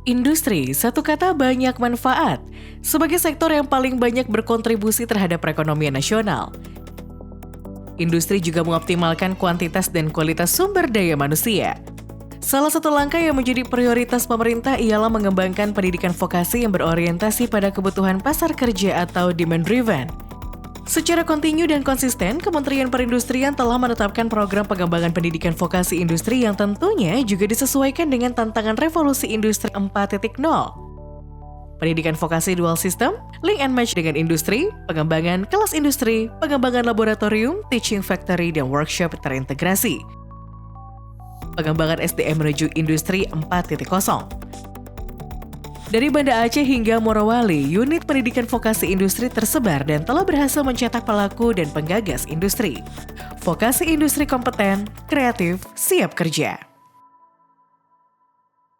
Industri, satu kata banyak manfaat. Sebagai sektor yang paling banyak berkontribusi terhadap perekonomian nasional, industri juga mengoptimalkan kuantitas dan kualitas sumber daya manusia. Salah satu langkah yang menjadi prioritas pemerintah ialah mengembangkan pendidikan vokasi yang berorientasi pada kebutuhan pasar kerja atau demand-driven. Secara kontinu dan konsisten, Kementerian Perindustrian telah menetapkan program pengembangan pendidikan vokasi industri yang tentunya juga disesuaikan dengan tantangan revolusi industri 4.0. Pendidikan vokasi dual system, link and match dengan industri, pengembangan kelas industri, pengembangan laboratorium, teaching factory, dan workshop terintegrasi. Pengembangan SDM menuju industri 4.0. Dari Banda Aceh hingga Morowali, unit pendidikan vokasi industri tersebar dan telah berhasil mencetak pelaku dan penggagas industri. Vokasi industri kompeten, kreatif, siap kerja.